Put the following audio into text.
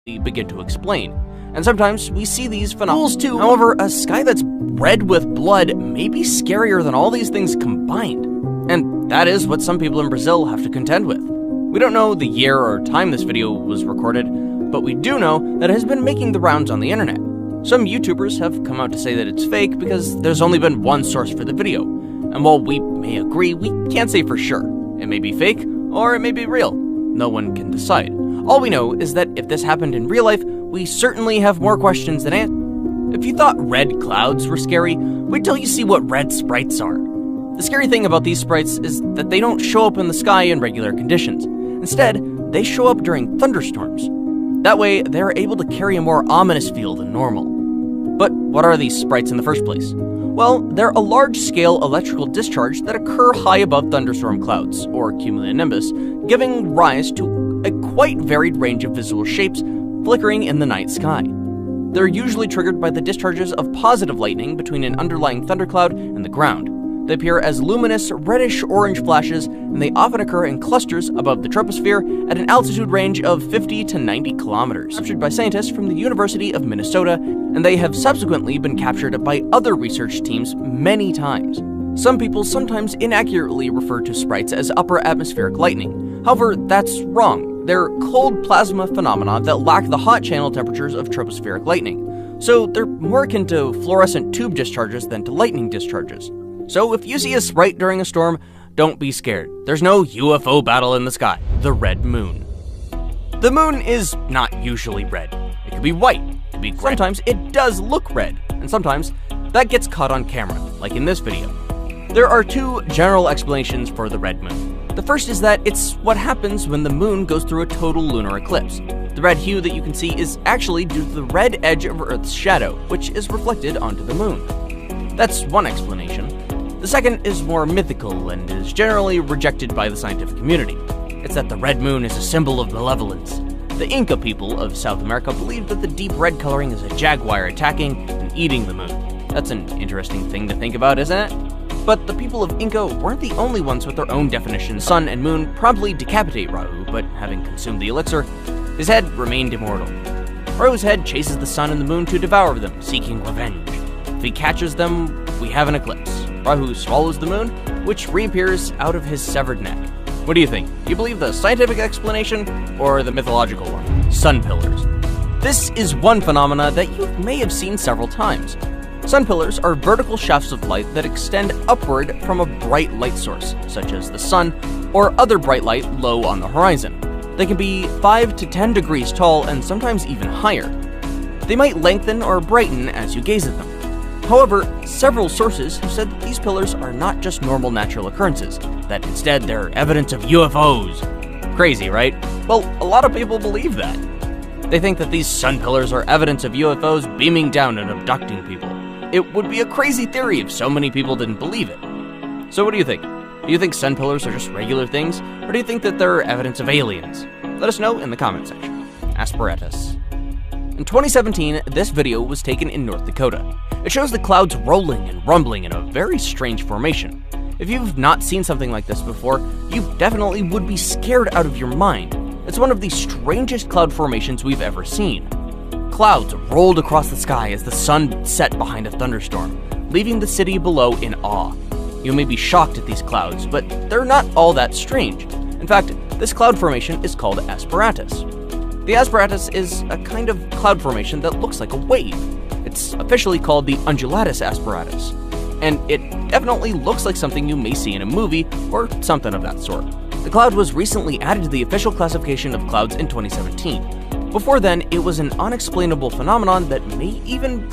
begin to explain. And sometimes we see these phenomena too. However, a sky that's red with blood may be scarier than all these things combined. And that is what some people in Brazil have to contend with. We don't know the year or time this video was recorded, but we do know that it has been making the rounds on the internet. Some YouTubers have come out to say that it's fake because there's only been one source for the video. And while we may agree, we can't say for sure. It may be fake, or it may be real. No one can decide. All we know is that if this happened in real life, we certainly have more questions than answers. If you thought red clouds were scary, wait till you see what red sprites are. The scary thing about these sprites is that they don't show up in the sky in regular conditions. Instead, they show up during thunderstorms. That way, they're able to carry a more ominous feel than normal. But what are these sprites in the first place? Well, they're a large-scale electrical discharge that occur high above thunderstorm clouds, or cumulonimbus, giving rise to a quite varied range of visual shapes flickering in the night sky. They're usually triggered by the discharges of positive lightning between an underlying thundercloud and the ground. They appear as luminous, reddish-orange flashes, and they often occur in clusters above the troposphere at an altitude range of 50 to 90 kilometers. Captured by scientists from the University of Minnesota, and they have subsequently been captured by other research teams many times. Some people sometimes inaccurately refer to sprites as upper atmospheric lightning. However, that's wrong. They're cold plasma phenomena that lack the hot channel temperatures of tropospheric lightning. So they're more akin to fluorescent tube discharges than to lightning discharges. So if you see a sprite during a storm, don't be scared. There's no UFO battle in the sky. The red moon. The moon is not usually red. It could be white. It could be gray. Sometimes it does look red, and sometimes that gets caught on camera, like in this video. There are two general explanations for the red moon. The first is that it's what happens when the moon goes through a total lunar eclipse. The red hue that you can see is actually due to the red edge of Earth's shadow, which is reflected onto the moon. That's one explanation. The second is more mythical and is generally rejected by the scientific community. It's that the red moon is a symbol of malevolence. The Inca people of South America believed that the deep red coloring is a jaguar attacking and eating the moon. That's an interesting thing to think about, isn't it? But the people of Inca weren't the only ones with their own definitions. Sun and moon promptly decapitate Rahu, but having consumed the elixir, his head remained immortal. Rahu's head chases the sun and the moon to devour them, seeking revenge. If he catches them, we have an eclipse. Rahu swallows the moon, which reappears out of his severed neck. What do you think? Do you believe the scientific explanation or the mythological one? Sun pillars. This is one phenomena that you may have seen several times. Sun pillars are vertical shafts of light that extend upward from a bright light source, such as the sun or other bright light low on the horizon. They can be 5 to 10 degrees tall and sometimes even higher. They might lengthen or brighten as you gaze at them. However, several sources have said that these pillars are not just normal natural occurrences, that instead they're evidence of UFOs. Crazy, right? Well, a lot of people believe that. They think that these sun pillars are evidence of UFOs beaming down and abducting people. It would be a crazy theory if so many people didn't believe it. So what do you think? Do you think sun pillars are just regular things, or do you think that they're evidence of aliens? Let us know in the comment section. Asparatus. In 2017, this video was taken in North Dakota. It shows the clouds rolling and rumbling in a very strange formation. If you've not seen something like this before, you definitely would be scared out of your mind. It's one of the strangest cloud formations we've ever seen. Clouds rolled across the sky as the sun set behind a thunderstorm, leaving the city below in awe. You may be shocked at these clouds, but they're not all that strange. In fact, this cloud formation is called asparatus. The asparatus is a kind of cloud formation that looks like a wave. It's officially called the undulatus asparatus, and it definitely looks like something you may see in a movie or something of that sort. The cloud was recently added to the official classification of clouds in 2017. Before then, it was an unexplainable phenomenon that may even